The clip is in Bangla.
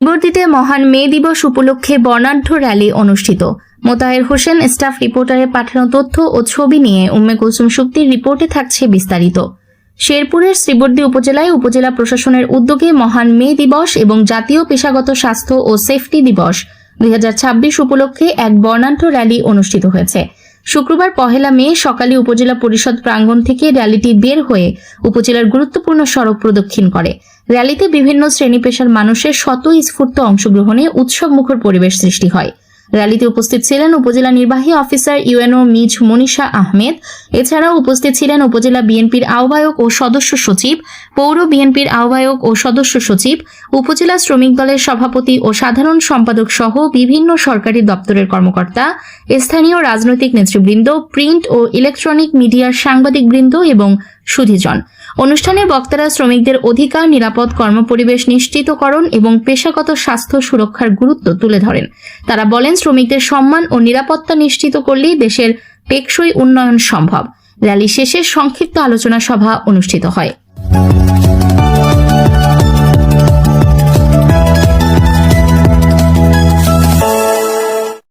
শ্রীবর্দীতে মহান মে দিবস উপলক্ষে বর্ণাঢ্য র্যালি অনুষ্ঠিত। মোতাহের হোসেন স্টাফ রিপোর্টারের পাঠানো তথ্য ও ছবি নিয়ে উম্মে কুলসুম শুক্তির রিপোর্টে থাকছে বিস্তারিত। শেরপুরের শ্রীবর্দী উপজেলায় উপজেলা প্রশাসনের উদ্যোগে মহান মে দিবস এবং জাতীয় পেশাগত স্বাস্থ্য ও সেফটি দিবস 2026 উপলক্ষে এক বর্ণাঢ্য র্যালি অনুষ্ঠিত হয়েছে। শুক্রবার 1 মে সকালে উপজেলা পরিষদ প্রাঙ্গণ থেকে র্যালিটি বের হয়ে উপজেলার গুরুত্বপূর্ণ সড়ক প্রদক্ষিণ করে। র্যালিতে বিভিন্ন শ্রেণী পেশার মানুষের স্বতঃস্ফূর্ত অংশগ্রহণে উৎসবমুখর পরিবেশ সৃষ্টি হয়। র্যালিতে উপস্থিত ছিলেন উপজেলা নির্বাহী officer UNO Ms Manisha Ahmed. এছাড়াও উপস্থিত ছিলেন উপজেলা বিএনপির আহ্বায়ক ও সদস্য সচিব, পৌর বিএনপির আহ্বায়ক ও সদস্য সচিব, উপজেলা শ্রমিক দলের সভাপতি ও সাধারণ সম্পাদক সহ বিভিন্ন সরকারি দপ্তরের কর্মকর্তা, স্থানীয় রাজনৈতিক নেতৃবৃন্দ, প্রিন্ট ও ইলেকট্রনিক মিডিয়ার সাংবাদিকবৃন্দ এবং সুধীজন। অনুষ্ঠানে বক্তারা শ্রমিকদের অধিকার, নিরাপদ কর্মপরিবেশ নিশ্চিতকরণ এবং পেশাগত স্বাস্থ্য সুরক্ষার গুরুত্ব তুলে ধরেন। তারা বলেন, শ্রমিকদের সম্মান ও নিরাপত্তা নিশ্চিত করলেই দেশের টেকসই উন্নয়ন সম্ভব। র্যালি শেষে সংক্ষিপ্ত আলোচনা সভা অনুষ্ঠিত হয়।